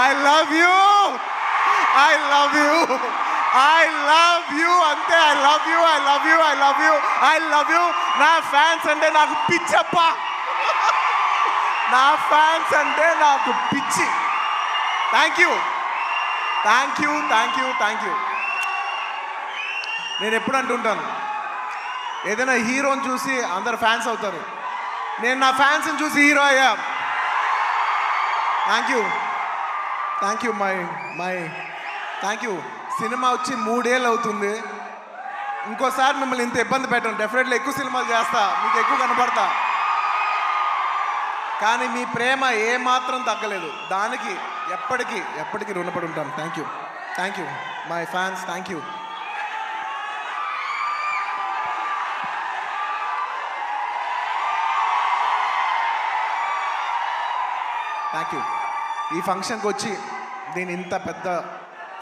I love you, I love you, I love you, అంతే. I love you, I love you, I love you, I love you. నా fans అంటే నాకు పిచ్చప్ప, నా fans అంటే నాకు పిచ్చి. Thank you, thank you, thank you, thank you. నేను ఎప్పుడు అంటుంటాను, ఏదైనా హీరోని చూసి అందరు ఫ్యాన్స్ అవుతారు. నేను నా ఫ్యాన్స్ని చూసి హీరో అయ్యా. Thank you, thank you, my thank you. Cinema వచ్చి 3 ఏళ్ళు అవుతుంది. ఇంకోసారి మిమ్మల్ని ఇంత ఇబ్బంది పెట్టను. డెఫినెట్లీ ఎక్కువ సినిమాలు చేస్తా, మీకు ఎక్కువ కనపడతా. కానీ మీ ప్రేమ ఏమాత్రం తగ్గలేదు. దానికి ఎప్పటికీ రుణపడి ఉంటాను. Thank you, thank you my fans, thank you. Thank you. ఈ ఫంక్షన్కి వచ్చి దీన్ని ఇంత పెద్ద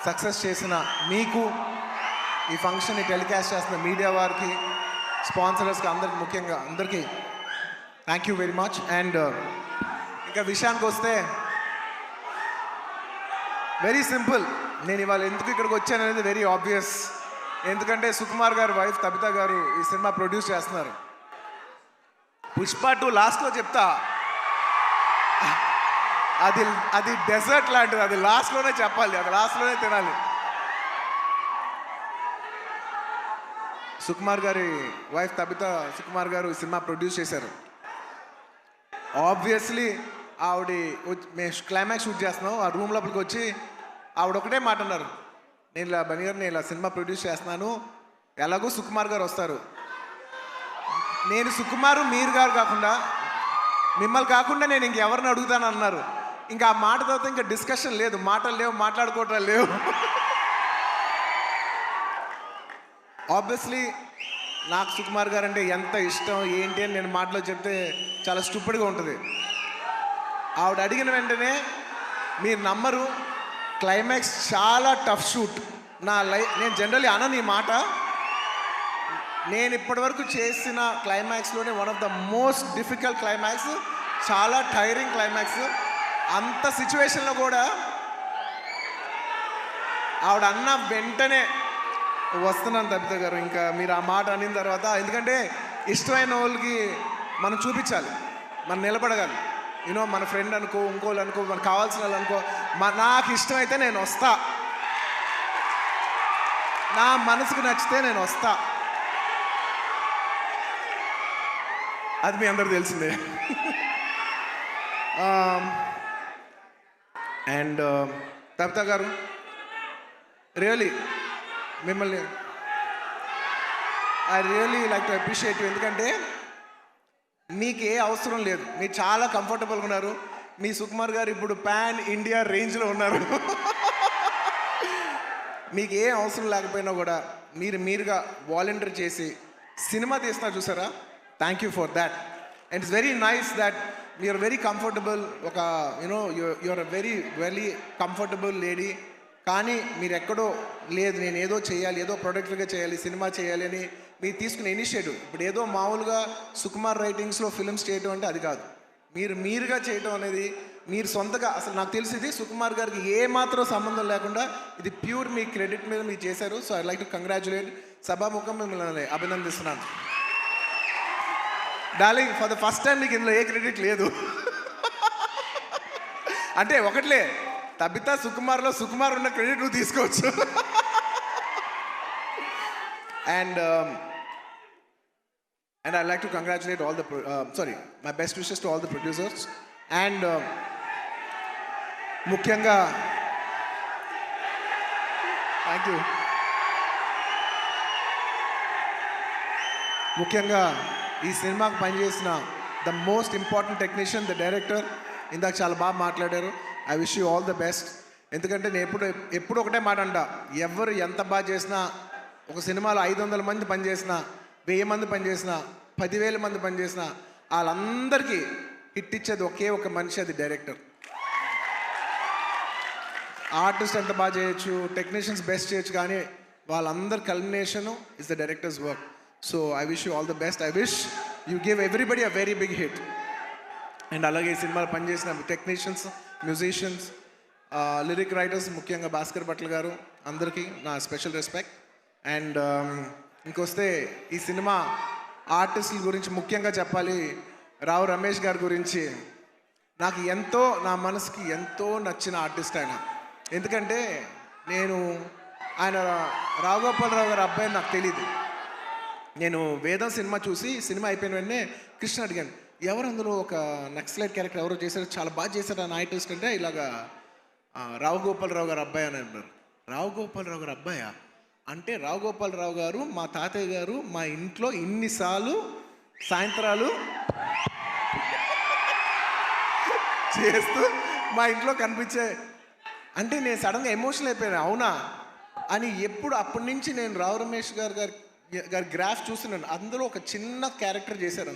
సక్సెస్ చేసిన మీకు, ఈ ఫంక్షన్ని టెలికాస్ట్ చేస్తున్న మీడియా వారికి, స్పాన్సరర్స్కి, అందరికి, ముఖ్యంగా అందరికీ thank you very much. And ఇంకా విషయానికి వస్తే వెరీ సింపుల్. నేను ఇవాళ ఎందుకు ఇక్కడికి వచ్చాను అనేది వెరీ ఆబ్వియస్. ఎందుకంటే సుకుమార్ గారు వైఫ్ తబిత గారు ఈ సినిమా ప్రొడ్యూస్ చేస్తున్నారు. పుష్ప 2 లాస్ట్లో చెప్తా, అది డెజర్ట్ లాంటిది. అది లాస్ట్లోనే చెప్పాలి, అది లాస్ట్లోనే తినాలి. సుకుమార్ గారి వైఫ్ తబిత సుకుమార్ గారు ఈ సినిమా ప్రొడ్యూస్ చేశారు. ఆబ్వియస్లీ ఆవిడ మేము క్లైమాక్స్ షూట్ చేస్తున్నాం. ఆ రూమ్ లోపలికి వచ్చి ఆవిడ ఒకటే మాట అన్నారు, బన్నీ గారు నేను ఇలా సినిమా ప్రొడ్యూస్ చేస్తున్నాను, ఎలాగో సుకుమార్ గారు వస్తారు. నేను సుకుమారు మీరు గారు కాకుండా, మిమ్మల్ని కాకుండా నేను ఇంకెవరిని అడుగుతాను అన్నారు. ఇంకా ఆ మాట తర్వాత ఇంకా డిస్కషన్ లేదు, మాటలు లేవు, మాట్లాడుకోవటం లేవు. ఆబ్వియస్లీ నాకు సుకుమార్ గారు అంటే ఎంత ఇష్టం ఏంటి అని నేను మాటలో చెప్తే చాలా స్టూపిడ్గా ఉంటుంది. ఆవిడ అడిగిన వెంటనే మీరు నమ్మరు, క్లైమాక్స్ చాలా టఫ్ షూట్. నేను జనరల్లీ అనను ఈ మాట. నేను ఇప్పటివరకు చేసిన క్లైమాక్స్లోనే one of the most difficult climax, చాలా టైరింగ్ క్లైమాక్స్. అంత సిచ్యువేషన్లో కూడా ఆవిడ అన్న వెంటనే వస్తున్నాను తబిత గారు, ఇంకా మీరు ఆ మాట అనిన తర్వాత, ఎందుకంటే ఇష్టమైన వాళ్ళకి మనం చూపించాలి, మనం నిలబడగాలి. యూనో మన ఫ్రెండ్ అనుకో, ఇంకోళ్ళు అనుకో, మనకు కావాల్సిన వాళ్ళు అనుకో, నాకు ఇష్టమైతే నేను వస్తా, నా మనసుకు నచ్చితే నేను వస్తా. అది మీ అందరూ తెలిసిందే. అండ్ తబిత గారు రియలీ మిమ్మల్ని I really like to appreciate you. ఎందుకంటే మీకు ఏ అవసరం లేదు, మీరు చాలా కంఫర్టబుల్గా ఉన్నారు. మీ సుకుమార్ గారు ఇప్పుడు పాన్ ఇండియా రేంజ్లో ఉన్నారు. మీకు ఏ అవసరం లేకపోయినా కూడా మీరుగా వాలంటీర్ చేసి సినిమా తీస్తున్నారు చూసారా, thank you for that. And it's very nice that you're very comfortable. ఒక you know you're very very comfortable lady. కానీ మీరు ఎక్కడో లేదు, నేను ఏదో చేయాలి, ఏదో ప్రొడక్టివ్గా చేయాలి, సినిమా చేయాలి అని మీరు తీసుకునే ఇనిషియేటివ్. ఇప్పుడు ఏదో మామూలుగా సుకుమార్ రైటింగ్స్లో ఫిల్మ్స్ చేయడం అంటే అది కాదు. మీరుగా చేయడం అనేది, మీరు సొంతగా, అసలు నాకు తెలిసింది సుకుమార్ గారికి ఏ మాత్రం సంబంధం లేకుండా ఇది ప్యూర్ మీ క్రెడిట్ మీద మీరు చేశారు. So I like to congratulate. సభాముఖం మిమ్మల్ని అభినందిస్తున్నాను. Darling, for the first time మీకు ఇందులో ఏ క్రెడిట్ లేదు. అంటే ఒకట్లే, తబిత సుకుమార్లో సుకుమార్ ఉన్న క్రెడిట్ నువ్వు తీసుకోవచ్చు. And I'd like to congratulate all the, my best wishes to all the producers. And ముఖ్యంగా థ్యాంక్ యూ. ముఖ్యంగా ఈ సినిమాకు పనిచేసిన the most important technician, the director. ఇందాక చాలా బాగా మాట్లాడారు. I wish you all the best. ఎందుకంటే నేను ఎప్పుడు ఒకటే మాట అంట, ఎవరు ఎంత బాగా చేసినా, ఒక సినిమాలో 500 మంది పనిచేసినా, 1000 మంది పనిచేసినా, 10,000 మంది పనిచేసినా, వాళ్ళందరికీ హిట్ ఇచ్చేది ఒకే ఒక మనిషి, అది డైరెక్టర్. ఆర్టిస్ట్ ఎంత బాగా చేయొచ్చు, టెక్నీషియన్స్ బెస్ట్ చేయొచ్చు, కానీ వాళ్ళందరి culmination is the directors work. So I wish you all the best. I wish you give everybody a very big hit. And అలాగే ఈ సినిమాలో పనిచేసిన టెక్నీషియన్స్, మ్యూజిషియన్స్, లిరిక్ రైటర్స్ ముఖ్యంగా భాస్కర్ భట్ల గారు అందరికీ నా స్పెషల్ రెస్పెక్ట్. అండ్ ఇంకొస్తే ఈ సినిమా ఆర్టిస్టుల గురించి ముఖ్యంగా చెప్పాలి. రావు రమేష్ గారి గురించి నాకు ఎంతో, నా మనసుకి ఎంతో నచ్చిన ఆర్టిస్ట్ ఆయన. ఎందుకంటే ఆయన రావు గోపాలరావు గారి అబ్బాయి నాకు తెలీదు. నేను వేదం సినిమా చూసి సినిమా అయిపోయిన వెంటనే కృష్ణ అడిగాను, ఎవరు అందులో ఒక నక్సలైట్ క్యారెక్టర్ ఎవరో చేశారు, చాలా బాగా చేశారు ఆ ఆర్టిస్ట్ అంటే, ఇలాగా రావు గోపాలరావు గారు అబ్బాయి అని అన్నారు. రావు గోపాలరావు గారు అబ్బాయా అంటే, రావు గోపాలరావు గారు మా తాతయ్య గారు మా ఇంట్లో ఇన్నిసార్లు సాయంత్రాలు చేస్తూ మా ఇంట్లో కనిపించే అంటే నేను సడన్గా ఎమోషనల్ అయిపోయాను. అవునా అని అప్పటి నుంచి నేను రావు రమేష్ గారి గ్రాఫ్ చూస్తున్నాను. అందులో ఒక చిన్న క్యారెక్టర్ చేశారు,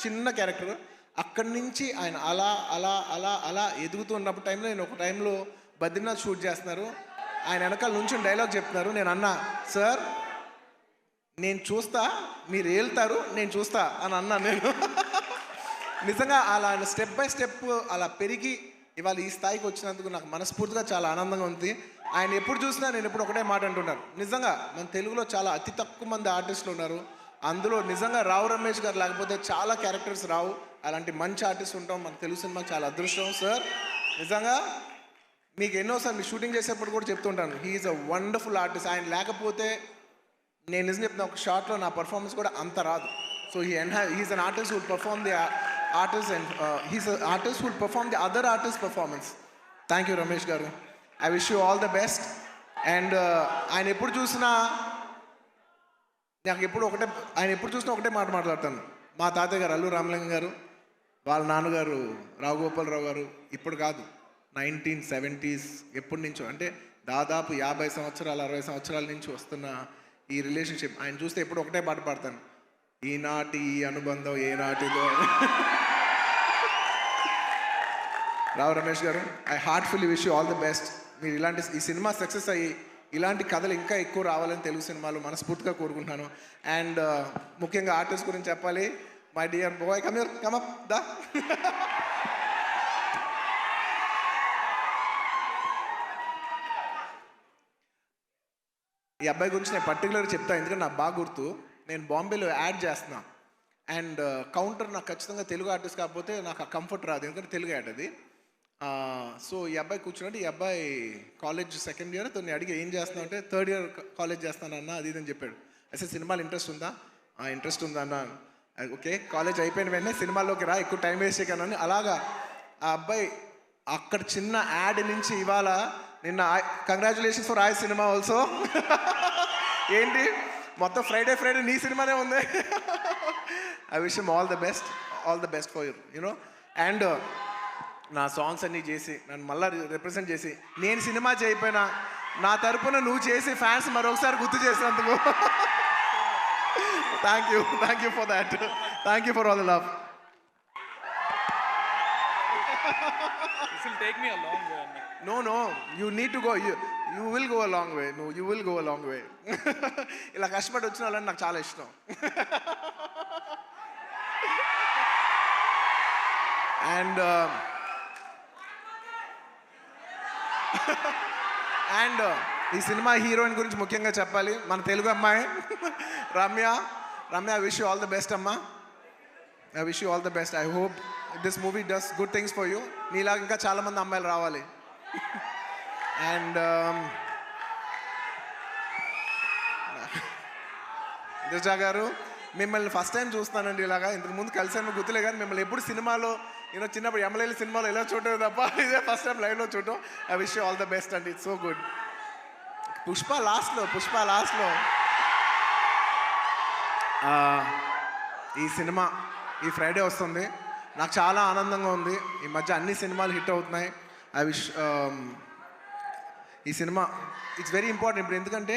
చిన్న క్యారెక్టర్. అక్కడి నుంచి ఆయన అలా అలా అలా అలా ఎదుగుతూ ఉన్నప్పుడు టైంలో నేను ఒక టైంలో బద్రీనాథ్ షూట్ చేస్తున్నారు, ఆయన వెనకాల నుంచి డైలాగ్ చెప్తున్నారు. నేను అన్నా, సార్ నేను చూస్తా, మీరు వెళ్తారు, నేను చూస్తా అని అన్నాను నేను. నిజంగా అలా స్టెప్ బై స్టెప్ అలా పెరిగి ఇవాళ ఈ స్థాయికి వచ్చినందుకు నాకు మనస్ఫూర్తిగా చాలా ఆనందంగా ఉంది. ఆయన ఎప్పుడు చూసినా నేను ఎప్పుడు ఒకటే మాట అంటున్నాను, నిజంగా మన తెలుగులో చాలా అతి తక్కువ మంది ఆర్టిస్టులు ఉన్నారు, అందులో నిజంగా రావు రమేష్ గారు లేకపోతే చాలా క్యారెక్టర్స్ రావు. అలాంటి మంచి ఆర్టిస్ట్ ఉంటాం మన తెలుగు సినిమాకి చాలా అదృష్టం సార్. నిజంగా మీకు ఎన్నోసార్లు మీ షూటింగ్ చేసేప్పుడు కూడా చెప్తుంటాను, హీఈస్ అ వండర్ఫుల్ ఆర్టిస్ట్. ఆయన లేకపోతే నేను నిజం చెప్తున్నా, ఒక షార్ట్లో నా పర్ఫార్మెన్స్ కూడా అంత రాదు. So he's an artist who'll perform the artist and he's an artist who will perform the other artist performance. Thank you Ramesh garu, I wish you all the best. And ఆయన ఎప్పుడు చూసినా ఒకటే మాట మాట్లాడతాను. మా తాతయ్య గారు అల్లు రామలింగం గారు, వాళ్ళ నాన్నగారు రావు గోపాలరావు గారు, ఇప్పుడు కాదు 1970s ఎప్పటి నుంచో, అంటే దాదాపు 50 సంవత్సరాలు 60 సంవత్సరాల నుంచి వస్తున్న ఈ రిలేషన్షిప్. ఆయన చూస్తే ఎప్పుడు ఒకటే పాట పాడతాను, ఈనాటి ఈ అనుబంధం ఏనాటిదో. రావు రమేష్ గారు, I heartfully wish you all the best. మీరు ఈ సినిమా సక్సెస్ అయ్యి ఇలాంటి కథలు ఇంకా ఎక్కువ రావాలని తెలుగు సినిమాలు మనస్ఫూర్తిగా కోరుకుంటున్నాను. అండ్ ముఖ్యంగా ఆర్టిస్ట్ గురించి చెప్పాలి. My dear boy, come up దా. ఈ అబ్బాయి గురించి నేను పర్టికులర్గా చెప్తాను, ఎందుకంటే నాకు బాగా గుర్తు. నేను బాంబేలో యాడ్ చేస్తున్నా అండ్ కౌంటర్ నాకు ఖచ్చితంగా తెలుగు ఆర్టిస్ట్ కాకపోతే నాకు ఆ కంఫర్ట్ రాదు, ఎందుకంటే తెలుగు యాడ్ అది. సో ఈ అబ్బాయి కూర్చున్నట్టు, ఈ అబ్బాయి కాలేజ్ సెకండ్ ఇయర్, తను అడిగి ఏం చేస్తున్నావు అంటే, థర్డ్ ఇయర్ కాలేజ్ చేస్తానన్నా అది ఇదని చెప్పాడు. అసలు సినిమాలు ఇంట్రెస్ట్ ఉందా? ఇంట్రెస్ట్ ఉందా అన్న. ఓకే, కాలేజ్ అయిపోయిన వెంటనే సినిమాల్లోకి రా, ఎక్కువ టైం వేస్ట్ చేయకనని. అలాగా ఆ అబ్బాయి అక్కడ చిన్న యాడ్ నుంచి ఇవాళ నిన్న కంగ్రాచులేషన్స్ ఫర్ ఆయ్ సినిమా ఆల్సో. ఏంటి మొత్తం ఫ్రైడే నీ సినిమానే ఉంది. I wish him all the best for you know. And నా సాంగ్స్ అన్నీ చేసి నన్ను మళ్ళీ రిప్రజెంట్ చేసి, నేను సినిమా చేయకపోయినా నా తరపున నువ్వు చేసి ఫ్యాన్స్ మరొకసారి గుర్తు చేసినందుకు thank you for that. Thank you for all the love. This will take me a long way. No, you need to go. You will go a long way. No, you will go a long way. ఇలా కష్టపడి వచ్చిన వాళ్ళని నాకు చాలా ఇష్టం. And ఈ cinema heroine గురించి ముఖ్యంగా చెప్పాలి. మన తెలుగు అమ్మాయి Ramya. I wish you all the best అమ్మా. I wish you all the best. I hope this movie does good things for you. నీలాగా ఇంకా చాలామంది అమ్మాయిలు రావాలి. అండ్ దిశా గారు, మిమ్మల్ని ఫస్ట్ టైం చూస్తానండి ఇలాగా. ఇంతకు ముందు కలిసాను గుర్తులే, కానీ మిమ్మల్ని ఎప్పుడు సినిమాలో చిన్నప్పుడు ఎమ్మెల్యేల సినిమాలో ఎలా చూడటం తప్ప ఇదే ఫస్ట్ టైం లైవ్లో చూడటం. I wish you all the best అండి. It's so good. పుష్ప లాస్ట్లో ఈ సినిమా ఈ ఫ్రైడే వస్తుంది. నాకు చాలా ఆనందంగా ఉంది. ఈ మధ్య అన్ని సినిమాలు హిట్ అవుతున్నాయి. ఐ విష్ ఈ సినిమా ఇట్స్ వెరీ ఇంపార్టెంట్ ఇప్పుడు, ఎందుకంటే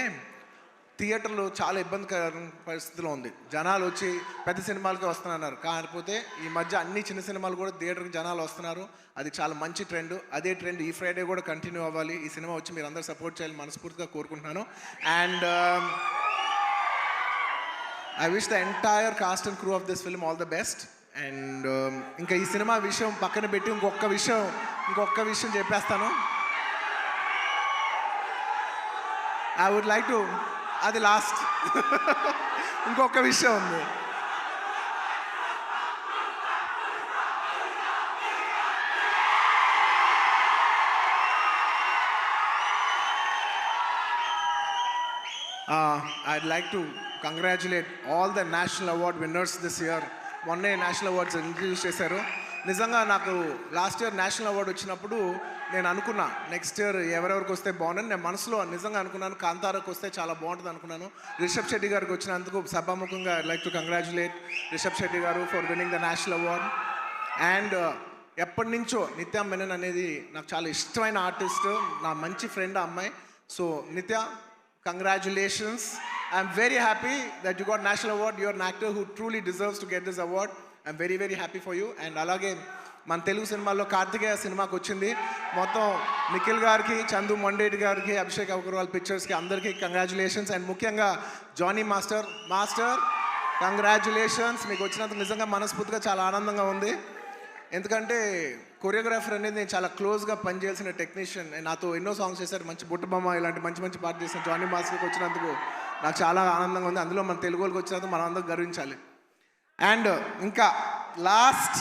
థియేటర్లో చాలా ఇబ్బందికర పరిస్థితిలో ఉంది. జనాలు వచ్చి పెద్ద సినిమాలకి వస్తున్నారు, కాకపోతే ఈ మధ్య అన్ని చిన్న సినిమాలు కూడా థియేటర్కి జనాలు వస్తున్నారు. అది చాలా మంచి ట్రెండ్. అదే ట్రెండ్ ఈ ఫ్రైడే కూడా కంటిన్యూ అవ్వాలి. ఈ సినిమా వచ్చి మీరు అందరూ సపోర్ట్ చేయాలని మనస్ఫూర్తిగా కోరుకుంటున్నాను. And I wish the entire cost and crew of this film all the best. And ఇంకా ఈ సినిమా విషయం పక్కన పెట్టి ఇంకొక విషయం చెప్పేస్తాను. ఐ వుడ్ లైక్ టు, అది లాస్ట్. ఇంకొక విషయం ఉంది. I'd like to congratulate all the national award winners this year. మొన్నే నేషనల్ అవార్డ్స్ ఇంట్రడ్యూస్ చేశారు. నిజంగా నాకు లాస్ట్ ఇయర్ నేషనల్ అవార్డు వచ్చినప్పుడు నేను అనుకున్నా నెక్స్ట్ ఇయర్ ఎవరెవరికి వస్తే బాగుందని నేను మనసులో నిజంగా అనుకున్నాను. కాంతారాకు వస్తే చాలా బాగుంటుంది అనుకున్నాను. రిషబ్ శెట్టి గారికి వచ్చినందుకు సభాముఖంగా I like to congratulate Rishab Shetty garu for winning the national award. And ఎప్పటి నుంచో నిత్య మెనన్ అనేది నాకు చాలా ఇష్టమైన ఆర్టిస్ట్, నా మంచి ఫ్రెండ్ ఆ అమ్మాయి. సో నిత్య, congratulations. I'm very happy that you got national award. You're an actor who truly deserves to get this award. I'm very very happy for you. And అలాగే మన తెలుగు సినిమాల్లో కార్తికేయ సినిమాకి వచ్చింది. మొత్తం నిఖిల్ గారికి, చందు మొండేటి గారికి, అభిషేక్ అగర్వాల్ పిక్చర్స్కి అందరికీ కంగ్రాచులేషన్స్. అండ్ ముఖ్యంగా జానీ మాస్టర్ కంగ్రాచులేషన్స్. మీకు వచ్చినందుకు నిజంగా మనస్ఫూర్తిగా చాలా ఆనందంగా ఉంది. ఎందుకంటే కొరియోగ్రాఫర్ అనేది నేను చాలా క్లోజ్గా పనిచేయాల్సిన టెక్నీషియన్. నాతో ఎన్నో సాంగ్స్ చేశారు, మంచి బుట్టబొమ్మ ఇలాంటి మంచి మంచి పాట చేసిన జానీ మాస్టర్కి వచ్చినందుకు నాకు చాలా ఆనందంగా ఉంది. అందులో మన తెలుగు వాళ్ళకి వచ్చినందుకు మనం అందరూ గర్వించాలి. అండ్ ఇంకా లాస్ట్